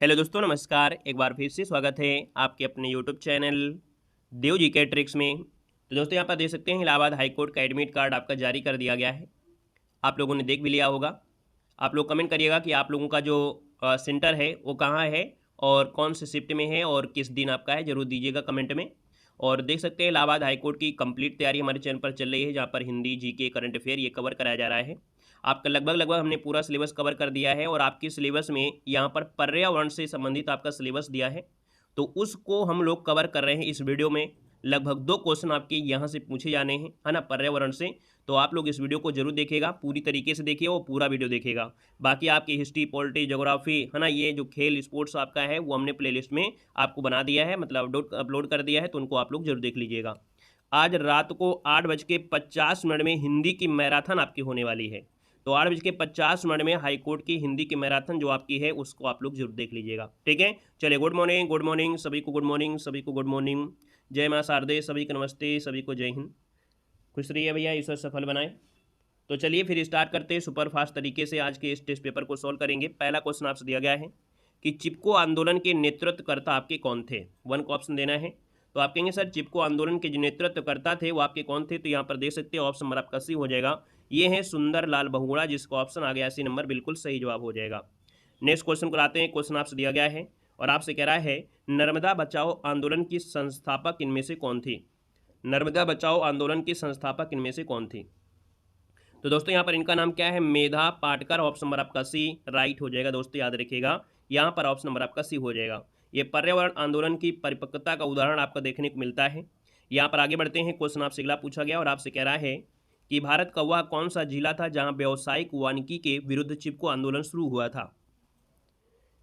Hello दोस्तों, नमस्कार। एक बार फिर से स्वागत है आपके अपने यूट्यूब चैनल देव जी के ट्रिक्स में। तो दोस्तों यहाँ पर देख सकते हैं इलाहाबाद हाई कोर्ट का एडमिट कार्ड आपका जारी कर दिया गया है। आप लोगों ने देख भी लिया होगा। आप लोग कमेंट करिएगा कि आप लोगों का जो सेंटर है वो कहाँ है और कौन से शिफ्ट में है और किस दिन आपका है, ज़रूर दीजिएगा कमेंट में। और देख सकते हैं इलाहाबाद हाई कोर्ट की कंप्लीट तैयारी हमारे चैनल पर चल रही है, जहाँ पर हिंदी, जीके, करंट अफेयर ये कवर कराया जा रहा है। आपका लगभग हमने पूरा सिलेबस कवर कर दिया है और आपके सिलेबस में यहाँ पर पर्यावरण से संबंधित आपका सिलेबस दिया है, तो उसको हम लोग कवर कर रहे हैं इस वीडियो में। लगभग 2 क्वेश्चन आपके यहाँ से पूछे जाने हैं, है ना, पर्यावरण से। तो आप लोग इस वीडियो को जरूर देखिएगा, पूरी तरीके से देखिए और पूरा वीडियो देखिएगा। बाकी आपकी हिस्ट्री, पॉलिटी, ज्योग्राफी, है ना, ये जो खेल स्पोर्ट्स आपका है वो हमने प्लेलिस्ट में आपको बना दिया है, मतलब अपलोड कर दिया है, तो उनको आप लोग जरूर देख लीजिएगा। आज रात को 8:50 में हिंदी की मैराथन आपकी होने वाली है। तो 8:50 में हाई कोर्ट की हिंदी की मैराथन जो आपकी है उसको आप लोग जरूर देख लीजिएगा, ठीक है। चलिए, गुड मॉर्निंग, गुड मॉर्निंग सभी को, गुड मॉर्निंग सभी को, गुड मॉर्निंग। जय माँ शारदे, सभी को नमस्ते, सभी को जय हिंद। खुश रहिए भैया, ईश्वर सफल बनाए। तो चलिए फिर स्टार्ट करते हैं सुपर फास्ट तरीके से। आज के इस टेस्ट पेपर को सॉल्व करेंगे। पहला क्वेश्चन आपसे दिया गया है कि चिपको आंदोलन के नेतृत्वकर्ता आपके कौन थे। 1 को ऑप्शन देना है। तो आप कहेंगे सर चिपको आंदोलन के जो नेतृत्वकर्ता थे वो आपके कौन थे, तो यहाँ पर देख सकते हैं ऑप्शन नंबर आपका सी हो जाएगा। ये है सुंदर लाल बहुगुणा, जिसका ऑप्शन आ गया सी नंबर, बिल्कुल सही जवाब हो जाएगा। नेक्स्ट क्वेश्चन को लाते हैं। क्वेश्चन आपसे दिया गया है और आपसे कह रहा है नर्मदा बचाओ आंदोलन की संस्थापक इनमें से कौन थी। नर्मदा बचाओ आंदोलन की संस्थापक इनमें से कौन थी। तो दोस्तों यहाँ पर इनका नाम क्या है, मेधा पाटकर। ऑप्शन नंबर आपका सी राइट हो जाएगा। दोस्तों याद रखिएगा, यहाँ पर ऑप्शन नंबर आपका सी हो जाएगा। ये पर्यावरण आंदोलन की परिपक्वता का उदाहरण आपको देखने को मिलता है। यहाँ पर आगे बढ़ते हैं। क्वेश्चन आपसे अगला पूछा गया और आपसे कह रहा है कि भारत का वह कौन सा जिला था जहाँ व्यावसायिक वानिकी के विरुद्ध चिपको आंदोलन शुरू हुआ था।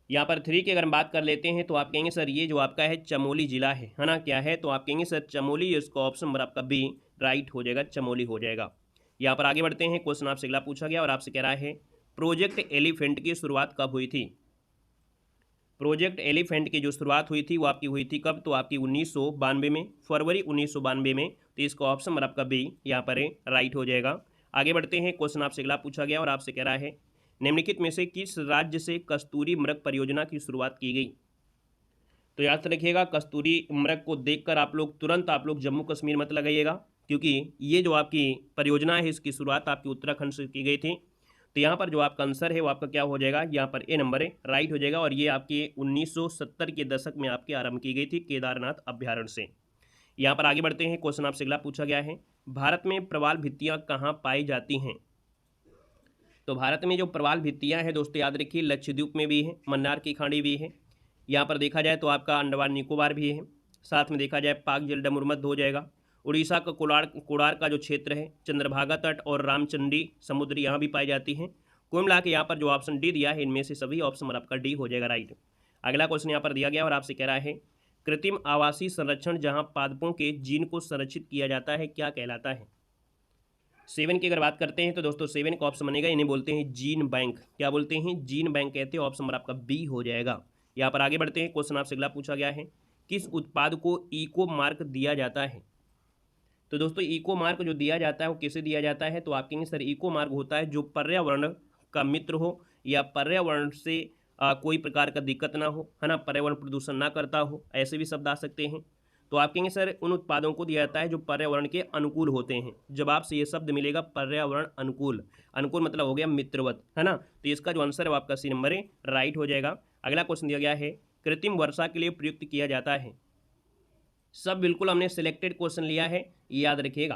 यहाँ पर 3 की अगर हम बात कर लेते हैं तो आप कहेंगे सर ये जो आपका है चमोली जिला है ना, क्या है, तो आप कहेंगे सर चमोली। इसका ऑप्शन नंबर आपका बी राइट हो जाएगा, चमोली हो जाएगा। यहाँ पर आगे बढ़ते हैं। क्वेश्चन आपसे अगला पूछा गया और आपसे कह रहा है प्रोजेक्ट एलिफेंट की शुरुआत कब हुई थी। प्रोजेक्ट एलिफेंट की जो शुरुआत हुई थी वो आपकी हुई थी कब, तो आपकी 1992 में, फरवरी 1992 में। तो इसका ऑप्शन नंबर आपका बी यहाँ पर राइट हो जाएगा। आगे बढ़ते हैं। क्वेश्चन आपसे अगला पूछा गया और आपसे कह रहा है निम्नलिखित में से किस राज्य से कस्तूरी मृग परियोजना की शुरुआत की गई। तो याद रखिएगा, कस्तूरी मृग को देखकर आप लोग तुरंत आप लोग जम्मू कश्मीर मत लगाइएगा, क्योंकि ये जो आपकी परियोजना है इसकी शुरुआत आपकी उत्तराखंड से की गई थी। तो यहाँ पर जो आपका आंसर है वो आपका क्या हो जाएगा, यहाँ पर ए नंबर है, राइट हो जाएगा। और ये आपकी 1970 के दशक में आपकी आरंभ की गई थी केदारनाथ अभ्यारण्य से। यहाँ पर आगे बढ़ते हैं। क्वेश्चन आपसे अगला पूछा गया है भारत में प्रवाल भित्तियाँ कहाँ पाई जाती हैं। तो भारत में जो प्रवाल भित्तियाँ हैं दोस्तों याद रखिए, लक्षद्वीप में भी है, मन्नार की खाड़ी भी है, यहाँ पर देखा जाए तो आपका अंडमान निकोबार भी है, साथ में देखा जाए पाक जलडमुर्मद हो जाएगा। उड़ीसा का कोडार का जो क्षेत्र है, चंद्रभागा तट और रामचंडी समुद्र यहाँ भी पाई जाती हैं। कुल मिला के यहाँ पर जो ऑप्शन डी दिया है इनमें से सभी ऑप्शन नंबर आपका डी हो जाएगा, राइट। अगला क्वेश्चन यहाँ पर दिया गया और आपसे कह रहा है कृत्रिम आवासीय संरक्षण जहाँ पादपों के जीन को संरक्षित किया जाता है क्या कहलाता है। 7 की अगर बात करते हैं तो दोस्तों 7 का ऑप्शन बनेगा, इन्हें बोलते हैं जीन बैंक। क्या बोलते हैं, जीन बैंक कहते हैं। ऑप्शन नंबर आपका बी हो जाएगा। यहाँ पर आगे बढ़ते हैं। क्वेश्चन आपसे अगला पूछा गया है किस उत्पाद को इको मार्क दिया जाता है। तो दोस्तों इको मार्क जो दिया जाता है वो किसे दिया जाता है, तो आप कहेंगे सर इको मार्क होता है जो पर्यावरण का मित्र हो या पर्यावरण से कोई प्रकार का दिक्कत ना हो, है ना, पर्यावरण प्रदूषण ना करता हो, ऐसे भी शब्द आ सकते हैं। तो आप कहेंगे सर उन उत्पादों को दिया जाता है जो पर्यावरण के अनुकूल होते हैं। जब आपसे ये शब्द मिलेगा पर्यावरण अनुकूल, अनुकूल मतलब हो गया मित्रवत, है ना, तो इसका जो आंसर है वो आपका सी नंबर है, राइट हो जाएगा। अगला क्वेश्चन दिया गया है कृत्रिम वर्षा के लिए प्रयुक्त किया जाता है। सब बिल्कुल हमने सिलेक्टेड क्वेश्चन लिया है, ये याद रखिएगा।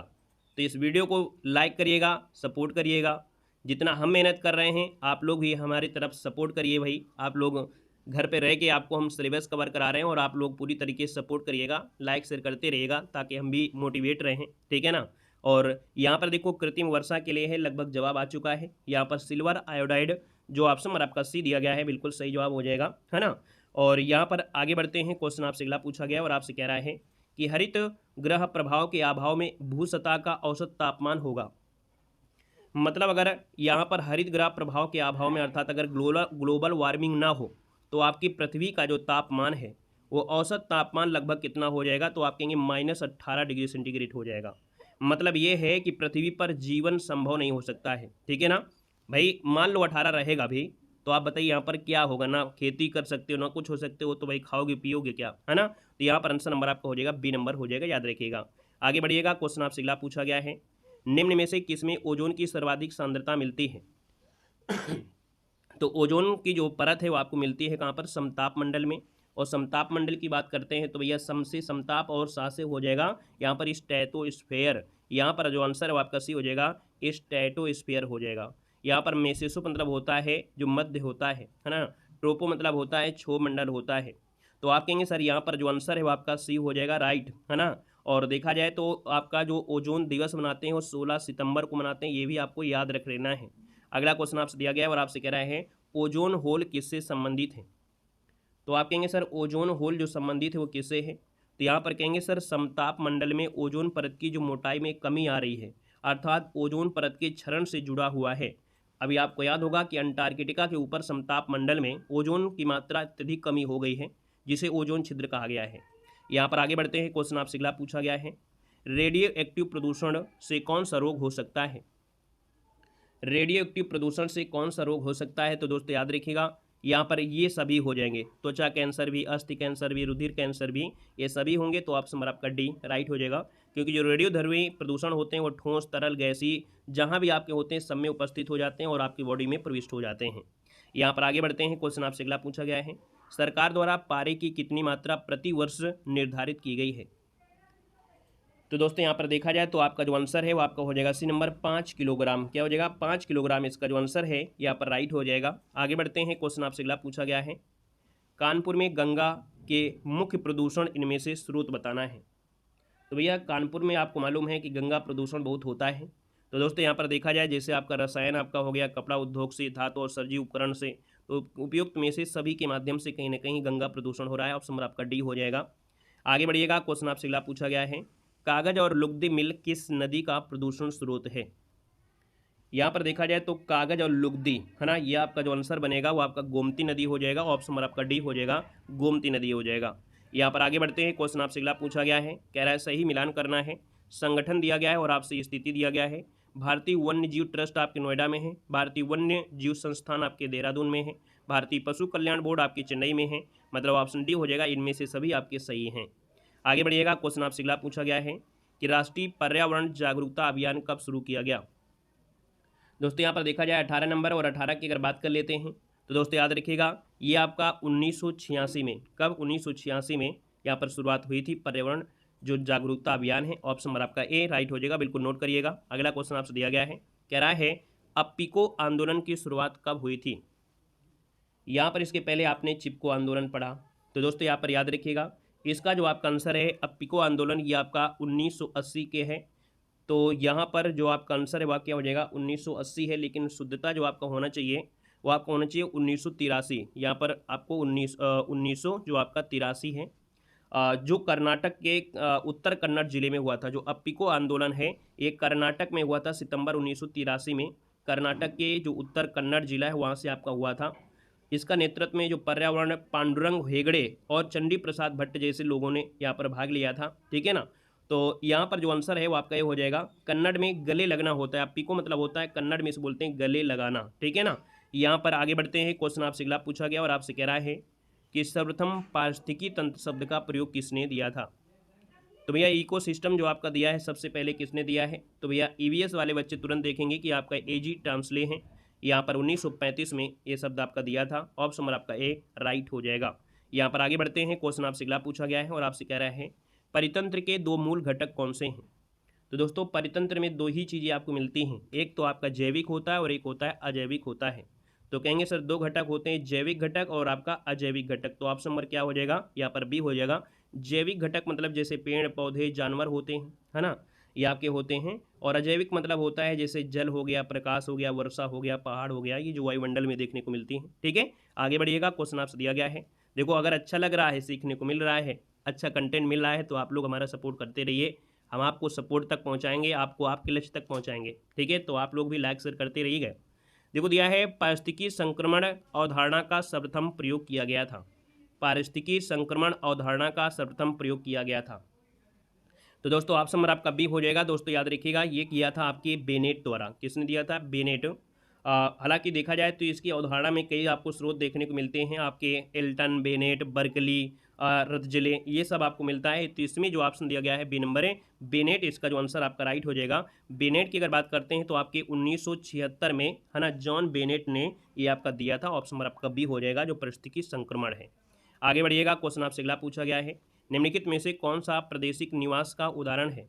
तो इस वीडियो को लाइक करिएगा, सपोर्ट करिएगा। जितना हम मेहनत कर रहे हैं आप लोग भी हमारी तरफ सपोर्ट करिए भाई। आप लोग घर पे रह के आपको हम सिलेबस कवर करा रहे हैं और आप लोग पूरी तरीके से सपोर्ट करिएगा, लाइक शेयर करते रहिएगा ताकि हम भी मोटिवेट रहें, ठीक है ना। और यहाँ पर देखो कृत्रिम वर्षा के लिए है, लगभग जवाब आ चुका है। यहाँ पर सिल्वर आयोडाइड जो ऑप्शन नंबर आपका सी दिया गया है बिल्कुल सही जवाब हो जाएगा, है ना। और यहाँ पर आगे बढ़ते हैं। क्वेश्चन आपसे अगला पूछा गया और आपसे कह रहा है कि हरित ग्रह प्रभाव के अभाव में भू सतह का औसत तापमान होगा। मतलब अगर यहाँ पर हरित ग्रह प्रभाव के अभाव में अर्थात अगर ग्लोबल वार्मिंग ना हो तो आपकी पृथ्वी का जो तापमान है वो औसत तापमान लगभग कितना हो जाएगा, तो आप कहेंगे -18 डिग्री सेंटीग्रेड हो जाएगा। मतलब ये है कि पृथ्वी पर जीवन संभव नहीं हो सकता है, ठीक है ना भाई। मान लो 18 रहेगा भी तो आप बताइए यहाँ पर क्या होगा, ना खेती कर सकते हो ना कुछ हो सकते हो, तो भाई खाओगे पियोगे क्या, है ना। तो यहाँ पर आंसर नंबर आपका हो जाएगा बी नंबर हो जाएगा, याद रखिएगा। आगे बढ़िएगा, क्वेश्चन आपसे अगला पूछा गया है, निम्न में से किसमें ओजोन की सर्वाधिक सांद्रता मिलती है। तो ओजोन की जो परत है वो आपको मिलती है कहाँ पर, समताप मंडल में। और समताप मंडल की बात करते हैं तो भैया सम से समताप और सा से हो जाएगा यहाँ पर स्ट्रेटोस्फेयर। यहाँ पर जो आंसर है वो आपका सी हो जाएगा, स्ट्रेटोस्फेयर हो जाएगा। यहाँ पर मेसेसो मतलब होता है जो मध्य होता है ना। ट्रोपो मतलब होता है क्षोभ मंडल होता है। तो आप कहेंगे सर यहाँ पर जो आंसर है वो आपका सी हो जाएगा, राइट है ना। और देखा जाए तो आपका जो ओजोन दिवस मनाते हैं वो 16 सितंबर को मनाते हैं, ये भी आपको याद रख लेना है। अगला क्वेश्चन आपसे दिया गया है और आपसे कह रहा है ओजोन होल किससे संबंधित है। तो आप कहेंगे सर ओजोन होल जो संबंधित है वो किससे है, तो यहाँ पर कहेंगे सर समताप मंडल में ओजोन परत की जो मोटाई में कमी आ रही है, अर्थात ओजोन परत के क्षरण से जुड़ा हुआ है। अभी आपको याद होगा कि अंटार्कटिका के ऊपर समताप मंडल में ओजोन की मात्रा अत्यधिक कमी हो गई है, जिसे ओजोन छिद्र कहा गया है। यहाँ पर आगे बढ़ते हैं, क्वेश्चन आपसे अगला पूछा गया है, रेडियो एक्टिव प्रदूषण से कौन सा रोग हो सकता है। रेडियो एक्टिव प्रदूषण से कौन सा रोग हो सकता है, तो दोस्तों याद रखिएगा यहाँ पर ये सभी हो जाएंगे, त्वचा कैंसर भी, अस्थि कैंसर भी, रुधिर कैंसर भी, ये सभी होंगे। तो ऑप्शन नंबर आपका डी राइट हो जाएगा, क्योंकि जो रेडियोधर्मी प्रदूषण होते हैं वो ठोस तरल गैसीय जहाँ भी आपके होते हैं सब में उपस्थित हो जाते हैं और आपकी बॉडी में प्रविष्ट हो जाते हैं। यहाँ पर आगे बढ़ते हैं, क्वेश्चन आपसे अगला पूछा गया है, सरकार द्वारा पारे की कितनी मात्रा प्रति वर्ष निर्धारित की गई है। तो दोस्तों यहाँ पर देखा जाए तो आपका जो आंसर है वो आपका हो जाएगा सी नंबर 5 किलोग्राम। क्या हो जाएगा, 5 किलोग्राम इसका जो आंसर है यहाँ पर राइट हो जाएगा। आगे बढ़ते हैं, क्वेश्चन आपसे अगला पूछा गया है, कानपुर में गंगा के मुख्य प्रदूषण इनमें से स्रोत बताना है। तो भैया कानपुर में आपको मालूम है कि गंगा प्रदूषण बहुत होता है। तो दोस्तों यहाँ पर देखा जाए जैसे आपका रसायन आपका हो गया, कपड़ा उद्योग से, धातु और सर्जी उपकरण से, तो उपयुक्त में से सभी के माध्यम से कहीं ना कहीं गंगा प्रदूषण हो रहा है। ऑप्शन नंबर आपका डी हो जाएगा। आगे बढ़िएगा, क्वेश्चन आपसे अगला पूछा गया है, कागज और लुगदी मिल किस नदी का प्रदूषण स्रोत है। यहाँ पर देखा जाए तो कागज और लुगदी है ना, ये आपका जो आंसर बनेगा वो आपका गोमती नदी हो जाएगा। ऑप्शन नंबर आपका डी हो जाएगा, गोमती नदी हो जाएगा। यहाँ पर आगे बढ़ते हैं, क्वेश्चन आपसे अगला पूछा गया है, कह रहा है सही मिलान करना है, संगठन दिया गया है और आपसे स्थिति दिया गया है। भारतीय वन्य जीव ट्रस्ट आपके नोएडा में है, भारतीय वन्य जीव संस्थान आपके देहरादून में है, भारतीय पशु कल्याण बोर्ड आपके चेन्नई में है, मतलब ऑप्शन डी हो जाएगा, इनमें से सभी आपके सही हैं। आगे बढ़िएगा, क्वेश्चन आपसे अगला पूछा गया है कि राष्ट्रीय पर्यावरण जागरूकता अभियान कब शुरू किया गया। दोस्तों यहाँ पर देखा जाए 18 नंबर और 18 की अगर बात कर लेते हैं तो दोस्तों याद रखिएगा ये आपका 1986 में, कब 1986 में यहाँ पर शुरुआत हुई थी पर्यावरण जो जागरूकता अभियान है। ऑप्शन नंबर आपका ए राइट हो जाएगा, बिल्कुल नोट करिएगा। अगला क्वेश्चन आपसे दिया गया है, कह रहा है अप्पिको आंदोलन की शुरुआत कब हुई थी। यहाँ पर इसके पहले आपने चिपको आंदोलन पढ़ा, तो दोस्तों यहाँ पर याद रखिएगा इसका जो आपका आंसर है अप्पिको आंदोलन ये आपका 1980 के है। तो यहाँ पर जो आपका आंसर है वह क्या हो जाएगा 1980 है, लेकिन शुद्धता जो आपका होना चाहिए वो आपका होना चाहिए 1983। यहाँ पर आपको 1900 जो आपका 83 है, जो कर्नाटक के उत्तर कन्नड़ जिले में हुआ था। जो अप्पिको आंदोलन है ये कर्नाटक में हुआ था सितंबर 1983 में। कर्नाटक के जो उत्तर कन्नड़ जिला है वहाँ से आपका हुआ था। इसका नेतृत्व में जो पर्यावरण पांडुरंग हेगड़े और चंडी प्रसाद भट्ट जैसे लोगों ने यहाँ पर भाग लिया था, ठीक है ना। तो यहाँ पर जो आंसर है वो आपका ये हो जाएगा, कन्नड़ में गले लगना होता है, अप्पिको मतलब होता है कन्नड़ में इसे बोलते हैं गले लगाना, ठीक है ना। यहाँ पर आगे बढ़ते हैं, क्वेश्चन आपसे अगला पूछा गया और आपसे कह रहा है कि सर्वप्रथम पारिस्थितिकी तंत्र शब्द का प्रयोग किसने दिया था। तो भैया इकोसिस्टम जो आपका दिया है सबसे पहले किसने दिया है, तो भैया ईवीएस वाले बच्चे तुरंत देखेंगे कि आपका एजी ट्रांसले है, यहाँ पर 1935 में ये शब्द आपका दिया था। ऑप्शन नंबर आपका ए राइट हो जाएगा। यहाँ पर आगे बढ़ते हैं, क्वेश्चन आपसे अगला पूछा गया है और आपसे कह रहा है परितंत्र के दो मूल घटक कौन से हैं। तो दोस्तों परितंत्र में दो ही चीज़ें आपको मिलती हैं, एक तो आपका जैविक होता है और एक होता है अजैविक होता है। तो कहेंगे सर दो घटक होते हैं, जैविक घटक और आपका अजैविक घटक। तो ऑप्शन नंबर क्या हो जाएगा, यहाँ पर बी हो जाएगा। जैविक घटक मतलब जैसे पेड़ पौधे जानवर होते हैं, है ना, ये आपके होते हैं। और अजैविक मतलब होता है जैसे जल हो गया, प्रकाश हो गया, वर्षा हो गया, पहाड़ हो गया, ये जो वायुमंडल में देखने को मिलती हैं, ठीक है। आगे बढ़िएगा, क्वेश्चन आपसे दिया गया है। देखो अगर अच्छा लग रहा है, सीखने को मिल रहा है, अच्छा कंटेंट मिल रहा है, तो आप लोग हमारा सपोर्ट करते रहिए, हम आपको सपोर्ट तक पहुंचाएंगे, आपको आपके लक्ष्य तक पहुंचाएंगे, ठीक है। तो आप लोग भी लाइक शेयर करते रहिएगा। देखो दिया है पारिस्थितिकी संक्रमण अवधारणा का सर्वप्रथम प्रयोग किया गया था। पारिस्थितिकी संक्रमण अवधारणा का सर्वप्रथम प्रयोग किया गया था। तो दोस्तों ऑप्शन नंबर आपका बी हो जाएगा। दोस्तों याद रखिएगा ये किया था आपके बेनेट द्वारा। किसने दिया था, बेनेट। हालांकि देखा जाए तो इसकी अवधारणा में कई आपको स्रोत देखने को मिलते हैं, आपके एल्टन, बेनेट, बर्कली, रतजले, ये सब आपको मिलता है। तो इसमें जो ऑप्शन दिया गया है बी नंबर है बेनेट, इसका जो आंसर आपका राइट हो जाएगा। बेनेट की अगर बात करते हैं तो आपके 1976 में, है ना, जॉन बेनेट ने ये आपका दिया था। ऑप्शन नंबर आपका बी हो जाएगा जो पारिस्थितिकी संक्रमण है। आगे बढ़िएगा, क्वेश्चन आपसे अगला पूछा गया है, निम्नलिखित में से कौन सा प्रादेशिक निवास का उदाहरण है।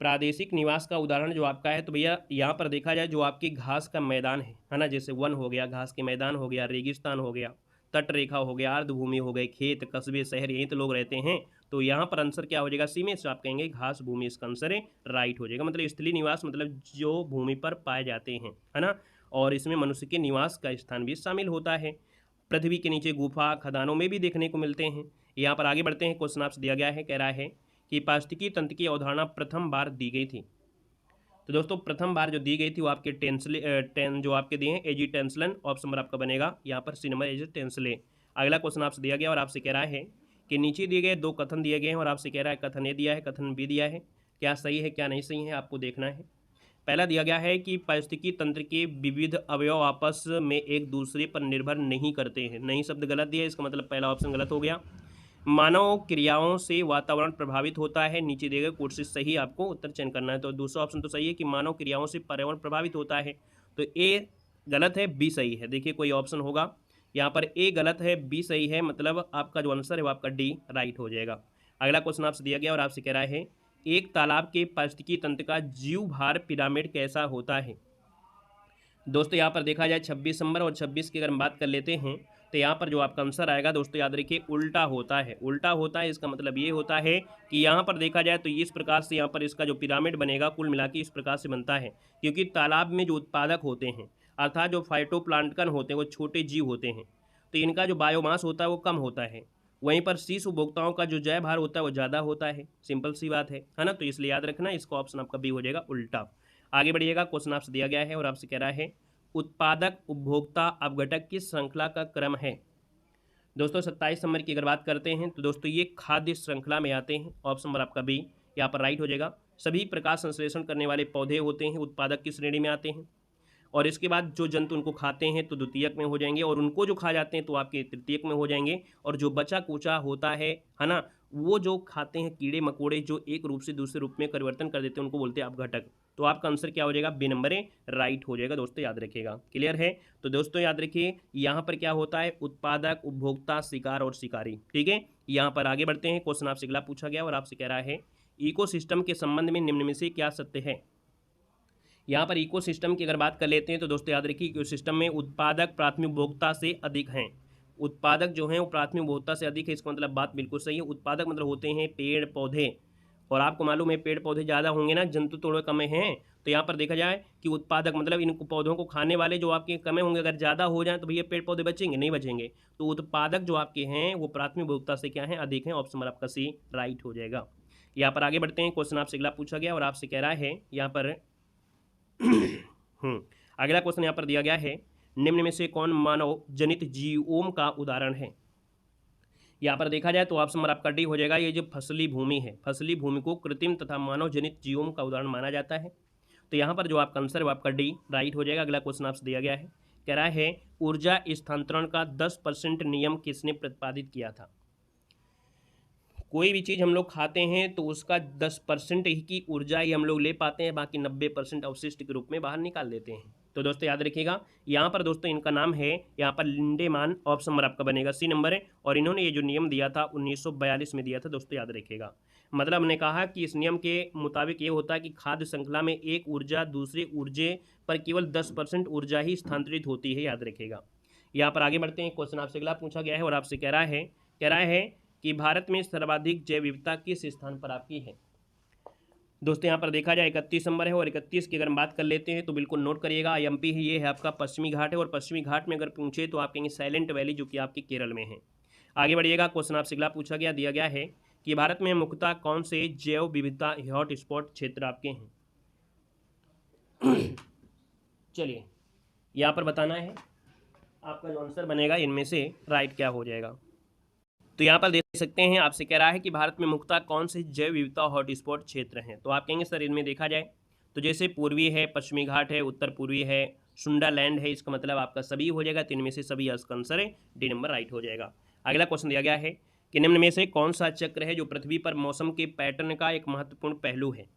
प्रादेशिक निवास का उदाहरण जो आपका है, तो भैया यहाँ पर देखा जाए जो आपकी घास का मैदान है ना, जैसे वन हो गया, घास के मैदान हो गया, रेगिस्तान हो गया, तट रेखा हो गया, अर्धभूमि हो गई, खेत, कस्बे, शहर, यहीं तो लोग रहते हैं। तो यहाँ पर आंसर क्या हो जाएगा, सी में, आप कहेंगे घास भूमि, इसका आंसर है राइट हो जाएगा। मतलब स्थलीय निवास मतलब जो भूमि पर पाए जाते हैं, है ना, और इसमें मनुष्य के निवास का स्थान भी शामिल होता है। पृथ्वी के नीचे गुफा, खदानों में भी देखने को मिलते हैं। यहाँ पर आगे बढ़ते हैं, क्वेश्चन आपसे दिया गया है, कह रहा है कि पारिस्थितिकी तंत्र की अवधारणा प्रथम बार दी गई थी। तो दोस्तों प्रथम बार जो दी गई थी वो आपके जो आपके दिए हैं एजी टेंसलन, ऑप्शन नंबर आपका बनेगा यहाँ पर सी नंबर एजी टेंसले। अगला क्वेश्चन आपसे दिया गया और आपसे कह रहा है कि नीचे दिए गए दो कथन दिए गए हैं और आपसे कह रहा है कथन ए दिया है, कथन बी दिया है, क्या सही है क्या नहीं सही है आपको देखना है। पहला दिया गया है कि पारिस्थितिकी तंत्र के विविध अवयव आपस में एक दूसरे पर निर्भर नहीं करते हैं, नहीं शब्द गलत दिया है, इसका मतलब पहला ऑप्शन गलत हो गया। मानव क्रियाओं से वातावरण प्रभावित होता है, नीचे दिए गए कोड से सही आपको उत्तर चयन करना है। तो दूसरा ऑप्शन तो सही है कि मानव क्रियाओं से पर्यावरण प्रभावित होता है, तो ए गलत है, बी सही है। देखिए कोई ऑप्शन होगा यहाँ पर, ए गलत है, बी सही है, मतलब आपका जो आंसर है वो आपका डी राइट हो जाएगा। अगला क्वेश्चन आपसे दिया गया और आपसे कह रहा है एक तालाब के पारिस्थितिकी तंत्र का जीव भार पिरामिड कैसा होता है। दोस्तों यहाँ पर देखा जाए 26 नंबर और 26 की अगर हम बात कर लेते हैं तो यहाँ पर जो आपका आंसर आएगा दोस्तों याद रखिए उल्टा होता है। उल्टा होता है इसका मतलब ये होता है कि यहाँ पर देखा जाए तो इस प्रकार से यहाँ पर इसका जो पिरामिड बनेगा कुल मिला के इस प्रकार से बनता है, क्योंकि तालाब में जो उत्पादक होते हैं अर्थात जो फाइटोप्लांटन होते हैं वो छोटे जीव होते हैं, तो इनका जो बायोमास होता है वो कम होता है। वहीं पर शीर्ष उपभोक्ताओं का जो जय भार होता है वो ज़्यादा होता है, सिंपल सी बात है ना। तो इसलिए याद रखना इसका ऑप्शन आपका बी हो जाएगा उल्टा। आगे बढ़िएगा, क्वेश्चन आपसे दिया गया है और आपसे कह रहा है उत्पादक उपभोक्ता अपघटक किस श्रृंखला का क्रम है। दोस्तों 27 नंबर की अगर बात करते हैं तो दोस्तों ये खाद्य श्रृंखला में आते हैं, ऑप्शन नंबर आपका बी यहाँ पर राइट हो जाएगा। सभी प्रकाश संश्लेषण करने वाले पौधे होते हैं उत्पादक की श्रेणी में आते हैं, और इसके बाद जो जंतु उनको खाते हैं तो द्वितीयक में हो जाएंगे, और उनको जो खा जाते हैं तो आपके तृतीयक में हो जाएंगे, और जो बचा कूचा होता है ना, वो जो खाते हैं कीड़े मकोड़े जो एक रूप से दूसरे रूप में परिवर्तन कर देते हैं उनको बोलते हैं अपघटक। तो आपका आंसर क्या हो जाएगा, बी नंबर है राइट हो जाएगा दोस्तों, याद रखिएगा। क्लियर है, तो दोस्तों याद रखिए यहाँ पर क्या होता है उत्पादक, उपभोक्ता, शिकार और शिकारी। ठीक है, यहाँ पर आगे बढ़ते हैं, क्वेश्चन आपसे अगला पूछा गया और आपसे कह रहा है इकोसिस्टम के संबंध में निम्न में से क्या सत्य है। यहाँ पर इकोसिस्टम की अगर बात कर लेते हैं तो दोस्तों याद रखिए इकोसिस्टम में उत्पादक प्राथमिक उपभोक्ता से अधिक हैं। उत्पादक जो हैं वो प्राथमिक उपभोक्ता से अधिक है, इसका मतलब बात बिल्कुल सही है। उत्पादक मतलब होते हैं पेड़ पौधे, और आपको मालूम है पेड़ पौधे ज़्यादा होंगे ना, जंतु थोड़े कम हैं। तो यहाँ पर देखा जाए कि उत्पादक मतलब इन पौधों को खाने वाले जो आपके कम होंगे, अगर ज़्यादा हो जाए तो भैया पेड़ पौधे बचेंगे नहीं बचेंगे। तो उत्पादक जो आपके हैं वो प्राथमिक उपभोक्ता से क्या है, अधिक हैं। ऑप्शन नंबर आपका सी राइट हो जाएगा। यहाँ पर आगे बढ़ते हैं, क्वेश्चन आपसे अगला पूछा गया और आपसे कह रहा है यहाँ पर अगला क्वेश्चन यहाँ पर दिया गया है निम्न में से कौन मानव जनित जीवों का उदाहरण है। यहाँ पर देखा जाए तो ऑप्शन नंबर आपका डी हो जाएगा। ये जो फसली भूमि है, फसली भूमि को कृत्रिम तथा मानव जनित जीवों का उदाहरण माना जाता है। तो यहाँ पर जो आपका आंसर है वो आपका डी राइट हो जाएगा। अगला क्वेश्चन आपसे दिया गया है, कह रहा है ऊर्जा स्थानांतरण का 10% नियम किसने प्रतिपादित किया था। कोई भी चीज़ हम लोग खाते हैं तो उसका 10% ही की ऊर्जा ही हम लोग ले पाते हैं, बाकी 90% अवशिष्ट के रूप में बाहर निकाल देते हैं। तो दोस्तों याद रखिएगा यहाँ पर दोस्तों इनका नाम है यहाँ पर लिंडेमान, ऑप्शन नंबर आपका बनेगा सी नंबर है। और इन्होंने ये जो नियम दिया था 1942 में दिया था दोस्तों, याद रखिएगा। मतलब हमने कहा कि इस नियम के मुताबिक ये होता है कि खाद्य श्रृंखला में एक ऊर्जा दूसरी ऊर्जा पर केवल 10% ऊर्जा ही स्थानांतरित होती है, याद रखिएगा। यहाँ पर आगे बढ़ते हैं, क्वेश्चन आपसे अगला पूछा गया है और आपसे कह रहा है कि भारत में सर्वाधिक जैव विविधता किस स्थान पर आपकी है। दोस्तों यहाँ पर देखा जाए 31 नंबर है, और 31 की अगर हम बात कर लेते हैं तो बिल्कुल नोट करिएगा। एमपी ही ये है आपका पश्चिमी घाट है, और पश्चिमी घाट में अगर पूछे तो आप कहेंगे साइलेंट वैली जो कि आपके केरल में है। आगे बढ़िएगा, क्वेश्चन आपसे अगला पूछा गया दिया गया है कि भारत में मुख्यतः कौन से जैव विविधता हॉट स्पॉट क्षेत्र आपके हैं। चलिए यहाँ पर बताना है आपका जो आंसर बनेगा इनमें से राइट क्या हो जाएगा। तो यहाँ पर देख सकते हैं आपसे कह रहा है कि भारत में मुख्यतः कौन से जैव विविधता हॉटस्पॉट क्षेत्र हैं। तो आप कहेंगे सर इनमें देखा जाए तो जैसे पूर्वी है, पश्चिमी घाट है, उत्तर पूर्वी है, सुंडालैंड है, इसका मतलब आपका सभी हो जाएगा। तो इनमें से सभी इसका आंसर है, डी नंबर राइट हो जाएगा। अगला क्वेश्चन दिया गया है कि निम्न में से कौन सा चक्र है जो पृथ्वी पर मौसम के पैटर्न का एक महत्वपूर्ण पहलू है।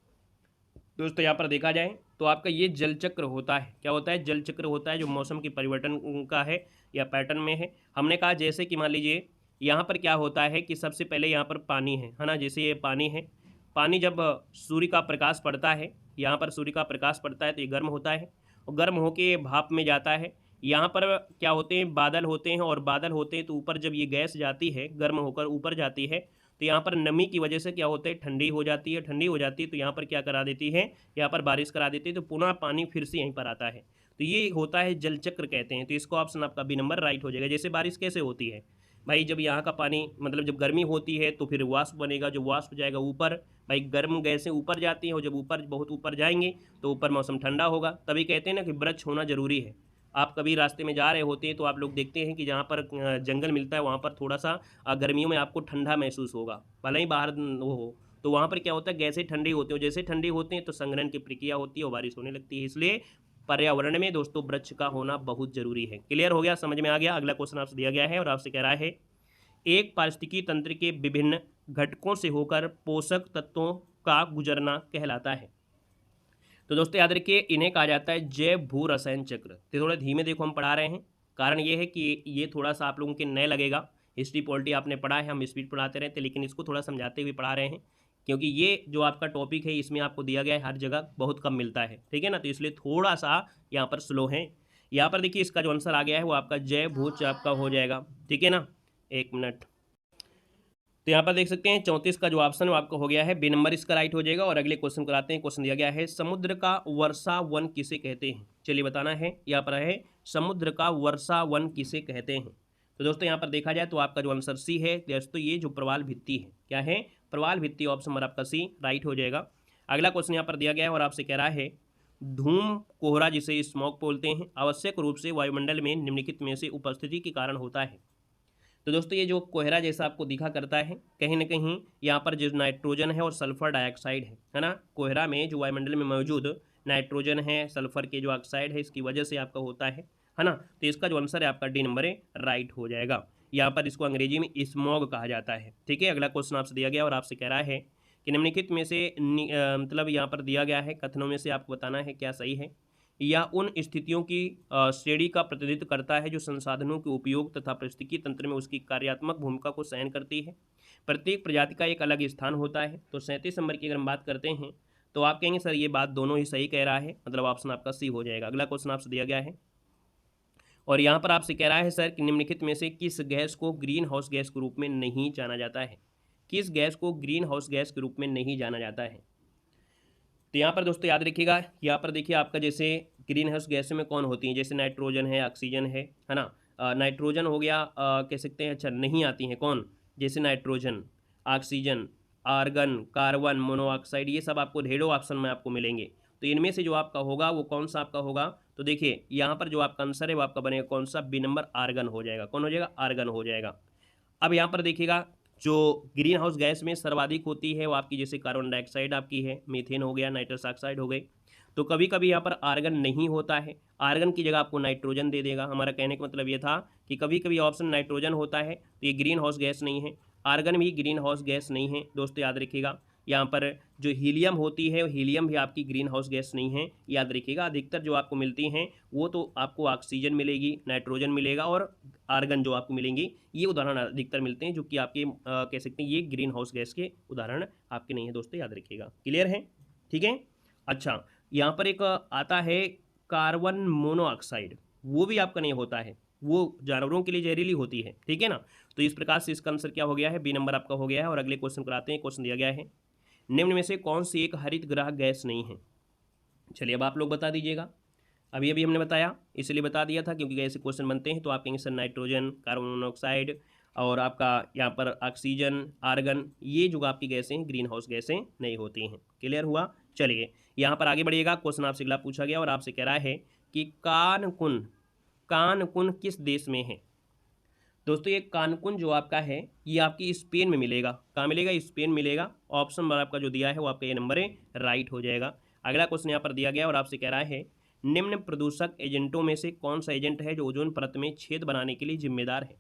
दोस्तों यहाँ पर देखा जाए तो आपका ये जल चक्र होता है। क्या होता है? जल चक्र होता है, जो मौसम के परिवर्तन का है या पैटर्न में है। हमने कहा जैसे कि मान लीजिए यहाँ पर क्या होता है कि सबसे पहले यहाँ पर पानी है ना, जैसे ये पानी है। पानी जब सूर्य का प्रकाश पड़ता है, यहाँ पर सूर्य का प्रकाश पड़ता है तो ये गर्म होता है, और गर्म होके भाप में जाता है। यहाँ पर क्या होते हैं? बादल होते हैं, और बादल होते हैं तो ऊपर जब ये गैस जाती है, गर्म होकर ऊपर जाती है, तो यहाँ पर नमी की वजह से क्या होता है? ठंडी हो जाती है। ठंडी हो जाती है तो यहाँ पर क्या करा देती है? यहाँ पर बारिश करा देती है, तो पुनः पानी फिर से यहीं पर आता है। तो ये होता है जल चक्र कहते हैं। तो इसको ऑप्शन आपका बी नंबर राइट हो जाएगा। जैसे बारिश कैसे होती है भाई? जब यहाँ का पानी मतलब जब गर्मी होती है तो फिर वाष्प बनेगा, जो वाष्प जाएगा ऊपर, भाई गर्म गैसें ऊपर जाती हैं, और जब ऊपर बहुत ऊपर जाएंगे तो ऊपर मौसम ठंडा होगा। तभी कहते हैं ना कि वृक्ष होना जरूरी है। आप कभी रास्ते में जा रहे होते हैं तो आप लोग देखते हैं कि जहाँ पर जंगल मिलता है वहाँ पर थोड़ा सा गर्मियों में आपको ठंडा महसूस होगा, भले ही बाहर वो हो। तो वहाँ पर क्या होता है? गैसें ठंडी होती हैं, जैसे ठंडी होते हैं तो संघनन की प्रक्रिया होती है और बारिश होने लगती है। इसलिए पर्यावरण में दोस्तों वृक्ष का होना बहुत जरूरी है। क्लियर हो गया? समझ में आ गया? अगला क्वेश्चन आपसे दिया गया है और आपसे कह रहा है एक पारिस्थितिकी तंत्र के विभिन्न घटकों से होकर पोषक तत्वों का गुजरना कहलाता है। तो दोस्तों याद रखिए, इन्हें कहा जाता है जैव भू रसायन चक्र। तो थोड़ा धीमे देखो हम पढ़ा रहे हैं, कारण ये है कि ये थोड़ा सा आप लोगों के नए लगेगा। हिस्ट्री पॉलिटी आपने पढ़ा है, हम स्पीड पढ़ाते रहते हैं, लेकिन इसको थोड़ा समझाते हुए पढ़ा रहे हैं, क्योंकि ये जो आपका टॉपिक है इसमें आपको दिया गया है हर जगह बहुत कम मिलता है, ठीक है ना। तो इसलिए थोड़ा सा यहाँ पर स्लो है। यहाँ पर देखिए इसका जो आंसर आ गया है वो आपका जैव भू आपका हो जाएगा, ठीक है ना। एक मिनट, तो यहाँ पर देख सकते हैं 34 का जो ऑप्शन आपका हो गया है, बी नंबर इसका राइट हो जाएगा। और अगले क्वेश्चन कराते हैं। क्वेश्चन दिया गया है समुद्र का वर्षा वन किसे कहते हैं। चलिए बताना है। यहाँ पर है समुद्र का वर्षा वन किसे कहते हैं। तो दोस्तों यहाँ पर देखा जाए तो आपका जो आंसर सी है दोस्तों, ये जो प्रवाल भित्ति है, क्या है? प्रवाल भित्ति। ऑप्शन नंबर आपका सी राइट हो जाएगा। अगला क्वेश्चन यहाँ पर दिया गया है और आपसे कह रहा है धूम कोहरा जिसे स्मॉग बोलते हैं आवश्यक रूप से वायुमंडल में निम्नलिखित में से उपस्थिति के कारण होता है। तो दोस्तों ये जो कोहरा जैसा आपको दिखा करता है, कहीं ना कहीं यहाँ पर जो नाइट्रोजन है और सल्फर डाइऑक्साइड है ना, कोहरा में जो वायुमंडल में मौजूद नाइट्रोजन है, सल्फर के जो ऑक्साइड है, इसकी वजह से आपका होता है ना। तो इसका जो आंसर है आपका डी नंबर है राइट हो जाएगा। यहाँ पर इसको अंग्रेजी में स्मॉग कहा जाता है, ठीक है। अगला क्वेश्चन आपसे दिया गया और आपसे कह रहा है कि निम्नलिखित में से मतलब यहाँ पर दिया गया है कथनों में से आपको बताना है क्या सही है। या उन स्थितियों की श्रेणी का प्रतिनिधित्व करता है जो संसाधनों के उपयोग तथा पारिस्थितिकी तंत्र में उसकी कार्यात्मक भूमिका को सहन करती है। प्रत्येक प्रजाति का एक अलग स्थान होता है। तो 37 नंबर की अगर हम बात करते हैं तो आप कहेंगे सर ये बात दोनों ही सही कह रहा है, मतलब ऑप्शन आपका सी हो जाएगा। अगला क्वेश्चन आपसे दिया गया है और यहाँ पर आपसे कह रहा है सर कि निम्नलिखित में से किस गैस को ग्रीन हाउस गैस के रूप में नहीं जाना जाता है। किस गैस को ग्रीन हाउस गैस के रूप में नहीं जाना जाता है। तो यहाँ पर दोस्तों याद रखिएगा, यहाँ पर देखिए आपका जैसे ग्रीन हाउस गैसों में कौन होती हैं, जैसे नाइट्रोजन है, ऑक्सीजन है ना। नाइट्रोजन हो गया, कह सकते हैं, अच्छा नहीं आती हैं कौन, जैसे nitrogen, oxygen, argon, carbon monoxide, ये सब आपको ढेरों ऑप्शन में आपको मिलेंगे। तो इनमें से जो आपका होगा वो कौन सा आपका होगा। तो देखिए यहाँ पर जो आपका आंसर है वो आपका बनेगा कौन सा, बी नंबर आर्गन हो जाएगा। कौन हो जाएगा? आर्गन हो जाएगा। अब यहाँ पर देखिएगा जो ग्रीन हाउस गैस में सर्वाधिक होती है वो आपकी जैसे कार्बन डाइऑक्साइड आपकी है, मीथेन हो गया, नाइट्रस ऑक्साइड हो गई। तो कभी कभी यहाँ पर आर्गन नहीं होता है, आर्गन की जगह आपको नाइट्रोजन दे देगा। हमारा कहने का मतलब ये था कि कभी कभी ऑप्शन नाइट्रोजन होता है तो ये ग्रीन हाउस गैस नहीं है, आर्गन भी ग्रीन हाउस गैस नहीं है। दोस्तों याद रखिएगा यहाँ पर जो हीलियम होती है, हीलियम भी आपकी ग्रीन हाउस गैस नहीं है, याद रखिएगा। अधिकतर जो आपको मिलती हैं वो तो आपको ऑक्सीजन मिलेगी, नाइट्रोजन मिलेगा और आर्गन जो आपको मिलेंगी, ये उदाहरण अधिकतर मिलते हैं जो कि आपके कह सकते हैं ये ग्रीन हाउस गैस के उदाहरण आपके नहीं है। दोस्तों याद रखिएगा। क्लियर है? ठीक है। अच्छा, यहाँ पर एक आता है कार्बन मोनोऑक्साइड, वो भी आपका नहीं होता है, वो जानवरों के लिए जहरीली होती है, ठीक है ना। तो इस प्रकार से इसका आंसर क्या हो गया है, बी नंबर आपका हो गया है। और अगले क्वेश्चन पर आते हैं। क्वेश्चन दिया गया है निम्न में से कौन सी एक हरित ग्रह गैस नहीं है। चलिए अब आप लोग बता दीजिएगा। अभी अभी हमने बताया, इसलिए बता दिया था क्योंकि ऐसे क्वेश्चन बनते हैं तो आप कहेंगे सर नाइट्रोजन, कार्बन मोनोऑक्साइड और आपका यहाँ पर ऑक्सीजन, आर्गन, ये जो आपकी गैसें ग्रीन हाउस गैसें नहीं होती हैं। क्लियर हुआ? चलिए यहाँ पर आगे बढ़िएगा। क्वेश्चन आपसे अगला पूछा गया और आपसे कह रहा है कि कानकुन किस देश में है। दोस्तों ये कानकुन जो आपका है ये आपकी स्पेन में मिलेगा। कहाँ मिलेगा? स्पेन मिलेगा। ऑप्शन नंबर आपका जो दिया है वो आपका ये नंबर है राइट हो जाएगा। अगला क्वेश्चन यहाँ पर दिया गया और आपसे कह रहा है निम्न प्रदूषक एजेंटों में से कौन सा एजेंट है जो ओजोन परत में छेद बनाने के लिए जिम्मेदार है।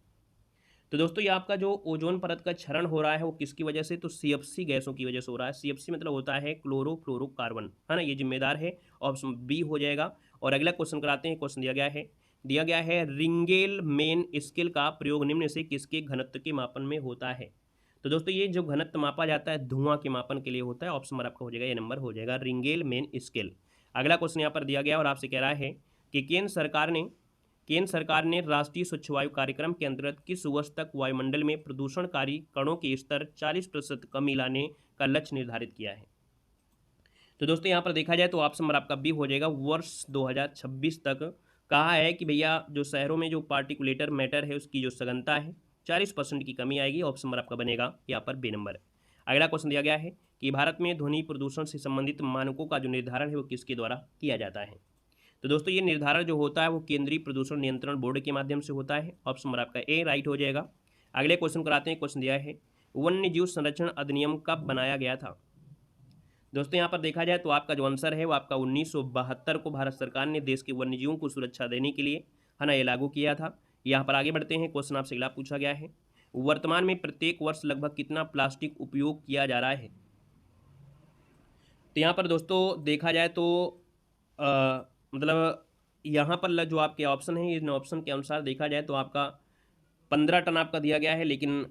तो दोस्तों ये आपका जो ओजोन परत का क्षरण हो रहा है वो किसकी वजह से, तो सीएफसी गैसों की वजह से हो रहा है। सीएफसी मतलब होता है क्लोरोफ्लोरोकार्बन, है ना, ये जिम्मेदार है। ऑप्शन बी हो जाएगा। और अगला क्वेश्चन कराते हैं। क्वेश्चन दिया गया है रिंगेल मेन स्केल का प्रयोग निम्न से किसके घनत्व के मापन में होता है। तो दोस्तों ये जो घनत्व मापा जाता है धुआं के मापन के लिए होता है। ऑप्शन नंबर आपका हो जाएगा, ये नंबर हो जाएगा रिंगेल मेन स्केल। अगला क्वेश्चन यहाँ पर दिया गया और आपसे कह रहा है कि केंद्र सरकार ने राष्ट्रीय स्वच्छ वायु कार्यक्रम के अंतर्गत किस वर्ष तक वायुमंडल में प्रदूषणकारी कणों के स्तर 40% कमी लाने का लक्ष्य निर्धारित किया है। तो दोस्तों यहाँ पर देखा जाए तो ऑप्शन नंबर आपका बी हो जाएगा, वर्ष 2026 तक कहा है कि भैया जो शहरों में जो पार्टिकुलेटर मैटर है उसकी जो सघनता है 40% की कमी आएगी। ऑप्शन नंबर आपका बनेगा यहाँ पर बी नंबर। अगला क्वेश्चन दिया गया है कि भारत में ध्वनि प्रदूषण से संबंधित मानकों का जो निर्धारण है वो किसके द्वारा किया जाता है। तो दोस्तों ये निर्धारण जो होता है वो केंद्रीय प्रदूषण नियंत्रण बोर्ड के माध्यम से होता है। ऑप्शन नंबर आपका ए राइट हो जाएगा। अगले क्वेश्चन कराते हैं। क्वेश्चन दिया है वन्य जीव संरक्षण अधिनियम कब बनाया गया था। दोस्तों यहाँ पर देखा जाए तो आपका जो आंसर है वो आपका 1972 को भारत सरकार ने देश के वन्य जीवों को सुरक्षा देने के लिए, है ना, ये लागू किया था। यहाँ पर आगे बढ़ते हैं। क्वेश्चन आपसे अगला पूछा गया है वर्तमान में प्रत्येक वर्ष लगभग कितना प्लास्टिक उपयोग किया जा रहा है। तो यहाँ पर दोस्तों देखा जाए तो मतलब यहाँ पर जो आपके ऑप्शन है इन ऑप्शन के अनुसार देखा जाए तो आपका 15 टन आपका दिया गया है। लेकिन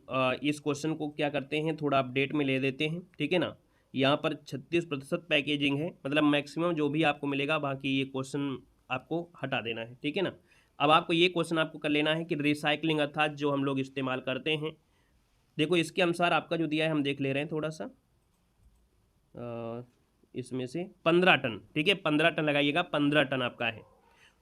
इस क्वेश्चन को क्या करते हैं थोड़ा अपडेट में ले देते हैं, ठीक है ना। यहाँ पर 36% पैकेजिंग है, मतलब मैक्सिमम जो भी आपको मिलेगा, बाकी ये क्वेश्चन आपको हटा देना है, ठीक है ना। अब आपको ये क्वेश्चन आपको कर लेना है कि रिसाइकलिंग अर्थात जो हम लोग इस्तेमाल करते हैं, देखो इसके अनुसार आपका जो दिया है हम देख ले रहे हैं थोड़ा सा, इसमें से 15 टन, ठीक है, 15 टन लगाइएगा, 15 टन आपका है।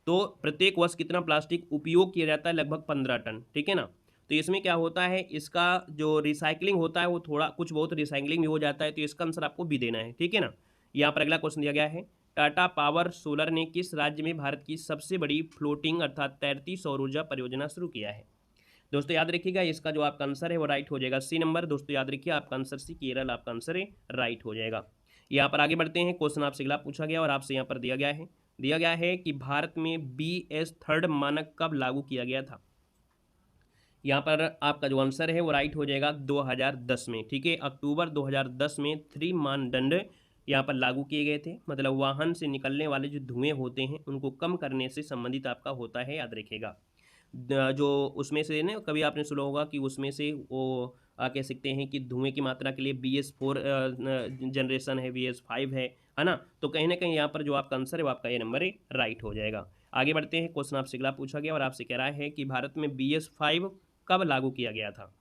तो प्रत्येक वर्ष कितना प्लास्टिक उपयोग किया जाता है, लगभग 15 टन, ठीक है ना। तो इसमें क्या होता है, इसका जो रिसाइकलिंग होता है वो थोड़ा कुछ बहुत रिसाइकलिंग भी हो जाता है, तो इसका आंसर आपको भी देना है, ठीक है ना। यहाँ पर अगला क्वेश्चन दिया गया है टाटा पावर सोलर ने किस राज्य में भारत की सबसे बड़ी फ्लोटिंग अर्थात तैरती सौर ऊर्जा परियोजना शुरू किया है। दोस्तों याद रखिएगा इसका जो आपका आंसर है वो राइट हो जाएगा, सी नंबर। दोस्तों याद रखिए आपका आंसर सी, केरल आपका आंसर है, राइट हो जाएगा। यहाँ पर आगे बढ़ते हैं। क्वेश्चन आपसे अगला पूछा गया और आपसे यहाँ पर दिया गया है कि भारत में BS3 मानक कब लागू किया गया था। यहाँ पर आपका जो आंसर है वो राइट हो जाएगा 2010 में, ठीक है। अक्टूबर 2010 में 3 मानदंड यहाँ पर लागू किए गए थे, मतलब वाहन से निकलने वाले जो धुएं होते हैं उनको कम करने से संबंधित आपका होता है, याद रखिएगा। जो उसमें से ना कभी आपने सुना होगा कि उसमें से वो कह सकते हैं कि धुएं की मात्रा के लिए BS4 जनरेशन है, BS5 है ना। तो कहीं ना कहीं यहाँ पर जो आपका आंसर है वो आपका ये नंबर है, राइट हो जाएगा। आगे बढ़ते हैं। क्वेश्चन आपसे अगला पूछा गया और आपसे कह रहा है कि भारत में BS5 कब लागू किया गया था।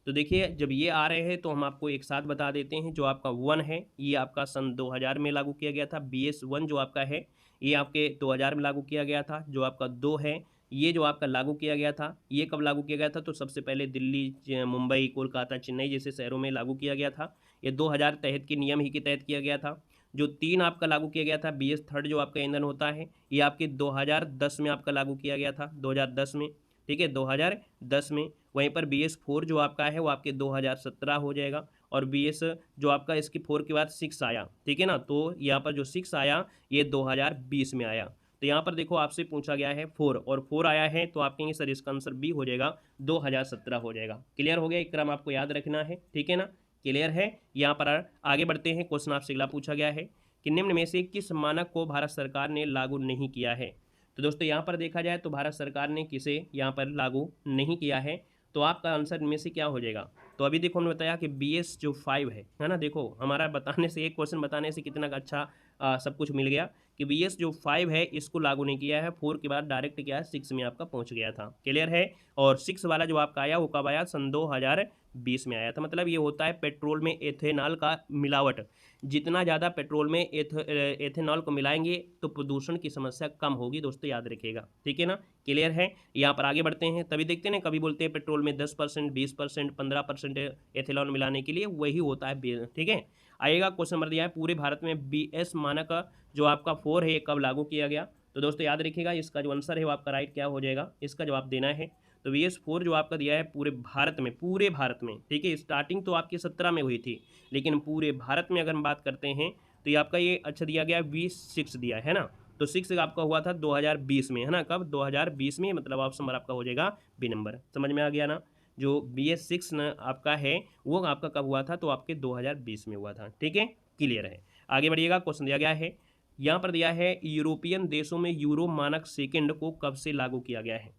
तो देखिए जब ये आ रहे हैं तो हम आपको एक साथ बता देते हैं। जो आपका 1 है ये आपका सन 2000 में लागू किया गया था। BS1 जो आपका है ये आपके 2000 में लागू किया गया था। जो आपका 2 है ये जो आपका लागू किया गया था, ये कब लागू किया गया था, तो सबसे पहले दिल्ली, मुंबई, कोलकाता, चेन्नई जैसे शहरों में लागू किया गया था। ये 2000 तहत के नियम ही के तहत किया गया था। जो 3 आपका लागू किया गया था BS3 जो आपका ईंधन होता है ये आपके 2010 में आपका लागू किया गया था, 2010 में, ठीक है, 2010 में। वहीं पर BS4 जो आपका है वो आपके 2017 हो जाएगा। और BS जो आपका इसके 4 के बाद 6 आया, ठीक है ना, तो यहाँ पर जो 6 आया ये 2020 में आया। तो यहाँ पर देखो आपसे पूछा गया है 4 और 4 आया है, तो आप कहेंगे सर इसका आंसर बी हो जाएगा, 2017 हो जाएगा। क्लियर हो गया, एक क्रम आपको याद रखना है, ठीक है ना, क्लियर है। यहाँ पर आगे बढ़ते हैं। क्वेश्चन आपसे अगला पूछा गया है कि निम्न में से किस मानक को भारत सरकार ने लागू नहीं किया है। तो दोस्तों यहाँ पर देखा जाए तो भारत सरकार ने किसे यहाँ पर लागू नहीं किया है, तो आपका आंसर में से क्या हो जाएगा। तो अभी देखो हमने बताया कि BS जो 5 है ना, देखो हमारा बताने से, एक क्वेश्चन बताने से कितना अच्छा सब कुछ मिल गया कि BS जो 5 है इसको लागू नहीं किया है। 4 के बाद डायरेक्ट क्या है 6 में आपका पहुंच गया था, क्लियर है। और 6 वाला जो आपका आया वो कब आया, सन 2020 में आया था। मतलब ये होता है पेट्रोल में एथेनॉल का मिलावट, जितना ज़्यादा पेट्रोल में एथेनॉल को मिलाएंगे तो प्रदूषण की समस्या कम होगी, दोस्तों याद रखिएगा, ठीक है ना, क्लियर है। यहाँ पर आगे बढ़ते हैं। तभी देखते हैं ना कभी बोलते हैं पेट्रोल में 10%, 20%, 15% एथेनॉल मिलाने के लिए, वही होता है, ठीक है। आएगा क्वेश्चन नंबर दिया है पूरे भारत में BS मानक जो आपका 4 है कब लागू किया गया। तो दोस्तों याद रखिएगा इसका जो आंसर है वो आपका राइट क्या हो जाएगा, इसका जवाब देना है। तो BS4 जो आपका दिया है पूरे भारत में, ठीक है। स्टार्टिंग तो आपकी 17 में हुई थी, लेकिन पूरे भारत में अगर हम बात करते हैं तो ये आपका ये अच्छा दिया गया V6 दिया है ना, तो 6 आपका हुआ था 2020 में, है ना, कब 2020 में, मतलब ऑप्शन नंबर आपका हो जाएगा बी नंबर। समझ में आ गया ना, जो BS6 न आपका है वो आपका कब हुआ था, तो आपके 2020 में हुआ था। ठीक है, क्लियर है। आगे बढ़िएगा, क्वेश्चन दिया गया है, यहाँ पर दिया है यूरोपियन देशों में यूरो मानक सेकंड को कब से लागू किया गया है।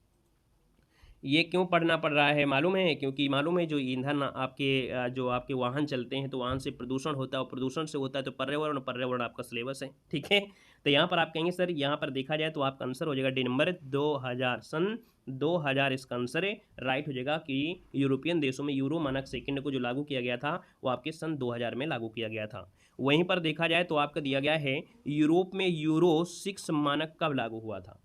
ये क्यों पढ़ना पड़ रहा है मालूम है, क्योंकि मालूम है जो ईंधन आपके जो आपके वाहन चलते हैं तो वाहन से प्रदूषण होता है, और प्रदूषण से होता है तो पर्यावरण, पर्यावरण आपका सिलेबस है। ठीक है, तो यहाँ पर आप कहेंगे सर यहाँ पर देखा जाए तो आपका आंसर हो जाएगा डी नंबर 2000, सन 2000 इसका आंसर है, राइट हो जाएगा कि यूरोपियन देशों में यूरो मानक सेकंड को जो लागू किया गया था वो आपके सन 2000 में लागू किया गया था। वहीं पर देखा जाए तो आपका दिया गया है यूरोप में यूरो 6 मानक कब लागू हुआ था।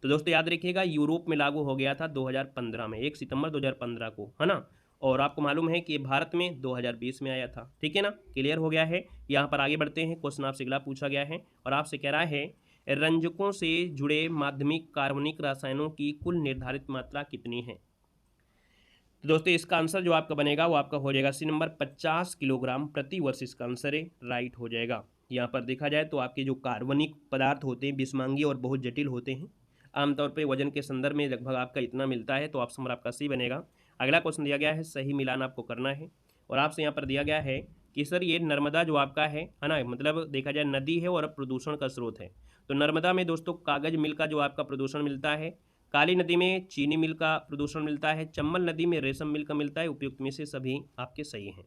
तो दोस्तों याद रखिएगा यूरोप में लागू हो गया था 2015 में, 1 सितंबर 2015 को, है ना, और आपको मालूम है कि भारत में 2020 में आया था। ठीक है ना, क्लियर हो गया है। यहाँ पर आगे बढ़ते हैं, क्वेश्चन आपसे अगला पूछा गया है और आपसे कह रहा है रंजकों से जुड़े माध्यमिक कार्बनिक रसायनों की कुल निर्धारित मात्रा कितनी है। तो दोस्तों इसका आंसर जो आपका बनेगा वो आपका हो जाएगा सी नंबर 50 किलोग्राम प्रति वर्ष, इसका आंसर है, राइट हो जाएगा। यहाँ पर देखा जाए तो आपके जो कार्बनिक पदार्थ होते हैं विषमांगी और बहुत जटिल होते हैं, आमतौर पे वजन के संदर्भ में लगभग आपका इतना मिलता है, तो ऑप्शन नंबर आपका सी बनेगा। अगला क्वेश्चन दिया गया है, सही मिलान आपको करना है और आपसे यहाँ पर दिया गया है कि सर ये नर्मदा जो आपका है ना, मतलब देखा जाए नदी है और प्रदूषण का स्रोत है। तो नर्मदा में दोस्तों कागज मिल का जो आपका प्रदूषण मिलता है, काली नदी में चीनी मिल का प्रदूषण मिलता है, चंबल नदी में रेशम मिल का मिलता है, उपयुक्त में से सभी आपके सही हैं।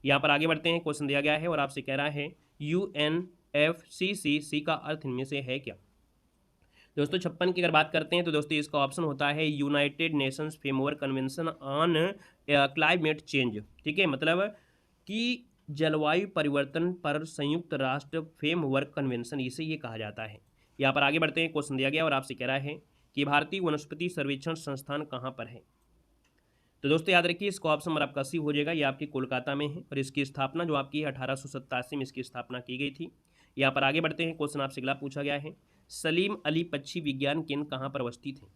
यहाँ पर आगे बढ़ते हैं, क्वेश्चन दिया गया है और आपसे कह रहा है UNFCCC का अर्थ इनमें से है क्या। दोस्तों 56 की अगर बात करते हैं तो दोस्तों इसका ऑप्शन होता है United Nations framework convention on climate change. ठीक है, मतलब कि जलवायु परिवर्तन पर संयुक्त राष्ट्र फ्रेमवर्क कन्वेंशन, इसे ये कहा जाता है। यहाँ पर आगे बढ़ते हैं, क्वेश्चन दिया गया और आपसे कह रहा है कि भारतीय वनस्पति सर्वेक्षण संस्थान कहाँ पर है। तो दोस्तों याद रखिए इसका ऑप्शन नंबर आपका सी हो जाएगा, ये आपकी कोलकाता में है और इसकी स्थापना जो आपकी 1887 में इसकी स्थापना की गई थी। यहाँ पर आगे बढ़ते हैं, क्वेश्चन आपसे अगला पूछा गया है, सलीम अली पक्षी विज्ञान केंद्र कहाँ पर अवस्थित है।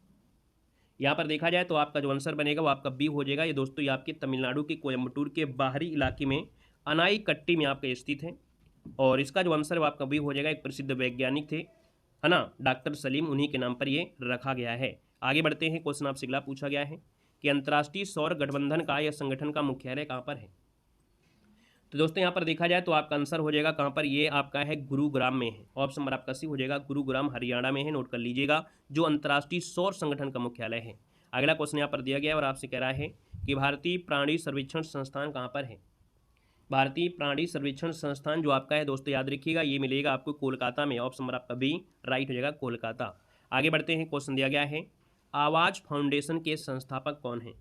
यहाँ पर देखा जाए तो आपका जो आंसर बनेगा वो आपका बी हो जाएगा। ये दोस्तों ये आपके तमिलनाडु के कोयम्बटूर के बाहरी इलाके में अनाईकट्टी में आपका स्थित है और इसका जो आंसर है वो आपका बी हो जाएगा। एक प्रसिद्ध वैज्ञानिक थे, है ना, डॉक्टर सलीम, उन्हीं के नाम पर ये रखा गया है। आगे बढ़ते हैं, क्वेश्चन आपसे अगला पूछा गया है कि अंतर्राष्ट्रीय सौर गठबंधन का या संगठन का मुख्यालय कहाँ पर है। तो दोस्तों यहाँ पर देखा जाए तो आपका आंसर हो जाएगा कहाँ पर, ये आपका है गुरुग्राम में है, ऑप्शन नंबर आपका सी हो जाएगा, गुरुग्राम हरियाणा में है, नोट कर लीजिएगा, जो अंतर्राष्ट्रीय सौर संगठन का मुख्यालय है। अगला क्वेश्चन यहाँ पर दिया गया है और आपसे कह रहा है कि भारतीय प्राणी सर्वेक्षण संस्थान कहाँ पर है। भारतीय प्राणी सर्वेक्षण संस्थान जो आपका है दोस्तों याद रखिएगा ये मिलेगा आपको कोलकाता में, ऑप्शन नंबर आपका बी राइट हो जाएगा, कोलकाता। आगे बढ़ते हैं, क्वेश्चन दिया गया है आवाज फाउंडेशन के संस्थापक कौन हैं।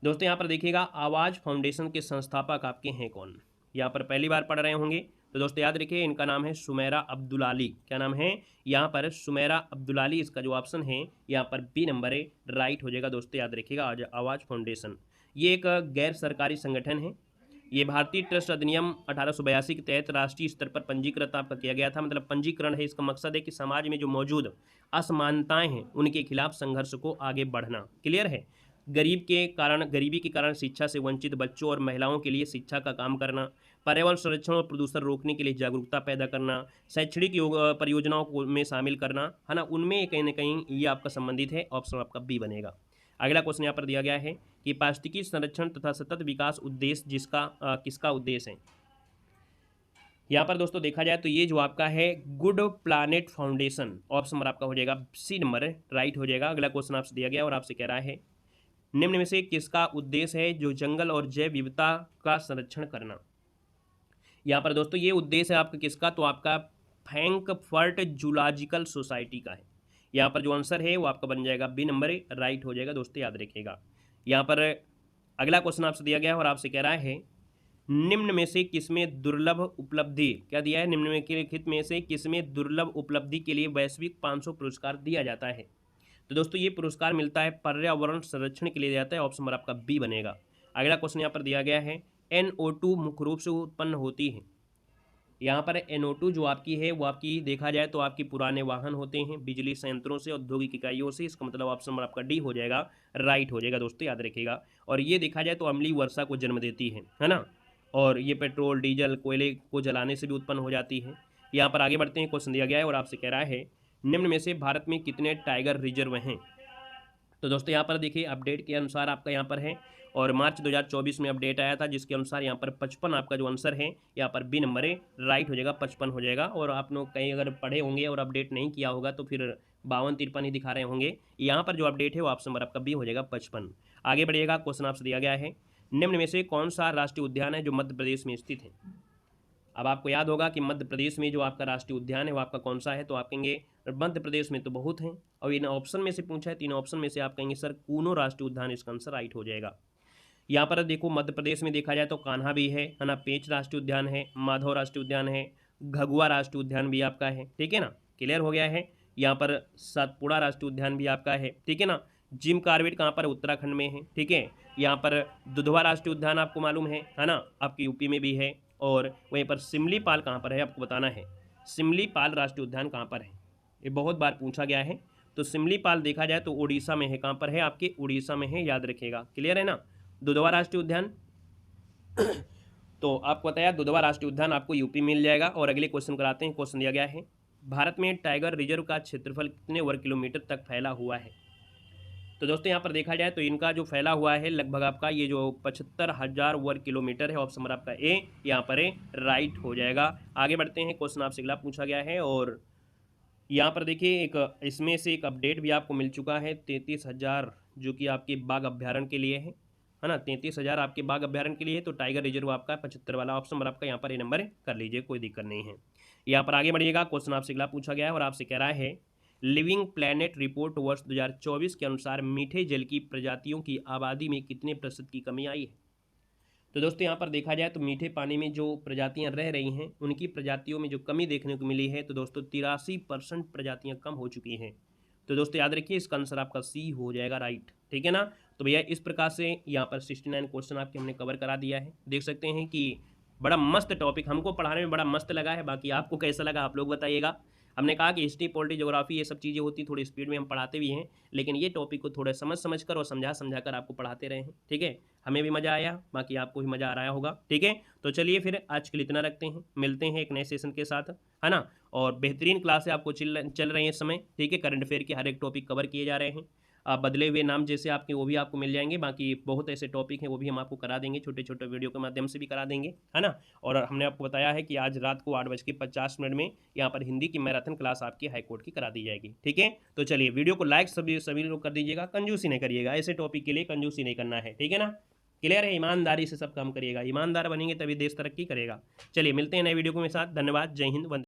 दोस्तों यहाँ पर देखिएगा आवाज फाउंडेशन के संस्थापक आपके हैं कौन, यहाँ पर पहली बार पढ़ रहे होंगे तो दोस्तों याद रखिए इनका नाम है सुमेरा अब्दुलाली। क्या नाम है यहाँ पर, सुमेरा अब्दुलाली, इसका जो ऑप्शन है यहाँ पर बी नंबर है, राइट हो जाएगा। दोस्तों याद रखिएगा आवाज फाउंडेशन ये एक गैर सरकारी संगठन है, ये भारतीय ट्रस्ट अधिनियम 1882 के तहत राष्ट्रीय स्तर पर पंजीकृत आपका किया गया था, मतलब पंजीकरण है। इसका मकसद है कि समाज में जो मौजूद असमानताएं हैं उनके खिलाफ संघर्ष को आगे बढ़ना। क्लियर है, गरीबी के कारण शिक्षा से वंचित बच्चों और महिलाओं के लिए शिक्षा का काम करना, पर्यावरण संरक्षण और प्रदूषण रोकने के लिए जागरूकता पैदा करना, शैक्षणिक परियोजनाओं को में शामिल करना, है ना, उनमें कहीं ना कहीं ये आपका संबंधित है, ऑप्शन आपका बी बनेगा। अगला क्वेश्चन यहाँ पर दिया गया है कि पारिस्थितिकी संरक्षण तथा सतत विकास उद्देश्य किसका उद्देश्य है। यहाँ पर दोस्तों देखा जाए तो ये जो आपका है good planet foundation, option number आपका हो जाएगा सी नंबर, राइट हो जाएगा। अगला क्वेश्चन आपसे दिया गया और आपसे कह रहा है निम्न में से किसका उद्देश्य है जो जंगल और जैव विविधता का संरक्षण करना। यहाँ पर दोस्तों ये उद्देश्य है आपका किसका, तो आपका फ्रैंकफर्ट जूलॉजिकल सोसाइटी का है। यहाँ पर जो आंसर है वो आपका बन जाएगा बी नंबर, राइट हो जाएगा। दोस्तों याद रखिएगा यहाँ पर अगला क्वेश्चन आपसे दिया गया है और आपसे कह रहा है निम्न में से किसमें दुर्लभ उपलब्धि, क्या दिया है, निम्नलिखित में से किसमें दुर्लभ उपलब्धि के लिए वैश्विक 500 पुरस्कार दिया जाता है। तो दोस्तों ये पुरस्कार मिलता है पर्यावरण संरक्षण के लिए जाता है, ऑप्शन नंबर आपका बी बनेगा। अगला क्वेश्चन यहाँ पर दिया गया है NO2 मुख्य रूप से उत्पन्न होती है। यहाँ पर NO2 जो आपकी है वो आपकी देखा जाए तो आपकी पुराने वाहन होते हैं, बिजली संयंत्रों से, औद्योगिक इकाइयों से, इसका मतलब ऑप्शन नंबर आपका डी हो जाएगा, राइट हो जाएगा। दोस्तों याद रखिएगा और ये देखा जाए तो अम्लीय वर्षा को जन्म देती है ना, और ये पेट्रोल डीजल कोयले को जलाने से भी उत्पन्न हो जाती है। यहाँ पर आगे बढ़ते हैं, क्वेश्चन दिया गया है और आपसे कह रहा है निम्न में से भारत में कितने टाइगर रिजर्व हैं। तो दोस्तों यहाँ पर देखिए अपडेट के अनुसार आपका यहाँ पर है और मार्च 2024 में अपडेट आया था जिसके अनुसार यहाँ पर 55 आपका जो आंसर है यहाँ पर बी नंबर है, राइट हो जाएगा, 55 हो जाएगा। और आप लोग कहीं अगर पढ़े होंगे और अपडेट नहीं किया होगा तो फिर 52-53 ही दिखा रहे होंगे। यहाँ पर जो अपडेट है वो ऑप्शन नंबर आपका बी हो जाएगा, 55। आगे बढ़िएगा, क्वेश्चन आपसे दिया गया है निम्न में से कौन सा राष्ट्रीय उद्यान है जो मध्य प्रदेश में स्थित है। अब आपको याद होगा कि मध्य प्रदेश में जो आपका राष्ट्रीय उद्यान है वो आपका कौन सा है, तो आप कहेंगे मध्य प्रदेश में तो बहुत हैं और इन ऑप्शन में से पूछा है, तीनों ऑप्शन में से आप कहेंगे सर कूनो राष्ट्रीय उद्यान इसका आंसर राइट हो जाएगा। यहाँ पर देखो मध्य प्रदेश में देखा जाए तो कान्हा भी है ना, पेंच राष्ट्रीय उद्यान है, माधव राष्ट्रीय उद्यान है, घगुआ राष्ट्रीय उद्यान भी आपका है, ठीक है ना, क्लियर हो गया है। यहाँ पर सतपुड़ा राष्ट्रीय उद्यान भी आपका है, ठीक है ना। जिम कार्बेट कहाँ पर, उत्तराखंड में है, ठीक है। यहाँ पर दुधवा राष्ट्रीय उद्यान आपको मालूम है ना, आपकी यूपी में भी है। और वहीं पर सिमलीपाल कहाँ पर है आपको बताना है, सिमलीपाल राष्ट्रीय उद्यान कहाँ पर है, ये बहुत बार पूछा गया है। तो सिमलीपाल देखा जाए तो उड़ीसा में है, कहाँ पर है आपके उड़ीसा में है, याद रखिएगा, क्लियर है ना। दुधवा राष्ट्रीय उद्यान तो आपको बताया दुधवा राष्ट्रीय उद्यान आपको यूपी मिल जाएगा। और अगले क्वेश्चन कराते हैं, क्वेश्चन दिया गया है भारत में टाइगर रिजर्व का क्षेत्रफल कितने वर्ग किलोमीटर तक फैला हुआ है। तो दोस्तों यहाँ पर देखा जाए तो इनका जो फैला हुआ है लगभग आपका ये जो 75,000 वर्ग किलोमीटर है, ऑप्शन नंबर आपका ए यहाँ पर है, राइट हो जाएगा। आगे बढ़ते हैं, क्वेश्चन आपसे अगला पूछा गया है और यहाँ पर देखिए एक इसमें से एक अपडेट भी आपको मिल चुका है 33,000 जो कि आपके बाघ अभ्यारण्य के लिए है ना, 33,000 आपके बाघ अभ्यारण्य के लिए है। तो टाइगर रिजर्व आपका 75 वाला ऑप्शन नंबर आपका यहाँ पर ये नंबर कर लीजिए, कोई दिक्कत नहीं है। यहाँ पर आगे बढ़िएगा, क्वेश्चन आपसे अगला पूछा गया है और आपसे कह रहा है लिविंग प्लैनेट रिपोर्ट वर्ष 2024 के अनुसार मीठे जल की प्रजातियों की आबादी में कितने प्रतिशत की कमी आई है। तो दोस्तों यहाँ पर देखा जाए तो मीठे पानी में जो प्रजातियाँ रह रही हैं उनकी प्रजातियों में जो कमी देखने को मिली है तो दोस्तों 83% प्रजातियाँ कम हो चुकी हैं। तो दोस्तों याद रखिए इसका आंसर आपका सी हो जाएगा, राइट, ठीक है ना। तो भैया इस प्रकार से यहाँ पर 69 क्वेश्चन आपके हमने कवर करा दिया है। देख सकते हैं कि बड़ा मस्त टॉपिक, हमको पढ़ाने में बड़ा मस्त लगा है, बाकी आपको कैसा लगा आप लोग बताइएगा। हमने कहा कि हिस्ट्री पॉलिटी ज्योग्राफी ये सब चीज़ें होती थोड़ी स्पीड में हम पढ़ाते भी हैं, लेकिन ये टॉपिक को थोड़ा समझ कर और समझा कर आपको पढ़ाते रहे हैं, ठीक है। हमें भी मज़ा आया, बाकी आपको भी मज़ा आ रहा होगा, ठीक है। तो चलिए फिर आज के लिए इतना रखते हैं, मिलते हैं एक नए सेशन के साथ, है ना। और बेहतरीन क्लास है आपको चल रही है इस समय, ठीक है। करंट अफेयर के हर एक टॉपिक कवर किए जा रहे हैं। बदले हुए नाम जैसे आपके वो भी आपको मिल जाएंगे, बाकी बहुत ऐसे टॉपिक हैं वो भी हम आपको करा देंगे, छोटे छोटे वीडियो के माध्यम से भी करा देंगे, है ना। और हमने आपको बताया है कि आज रात को 8:50 में यहाँ पर हिंदी की मैराथन क्लास आपकी हाईकोर्ट की करा दी जाएगी, ठीक है। तो चलिए वीडियो को लाइक सभी लोग कर दीजिएगा, कंजूसी नहीं करिएगा, ऐसे टॉपिक के लिए कंजूसी नहीं करना है, ठीक है ना। क्लियर है, ईमानदारी से सब काम करिएगा, ईमानदार बनेंगे तभी देश तरक्की करेगा। चलिए मिलते हैं नए वीडियो के साथ, धन्यवाद, जय हिंद, वंदे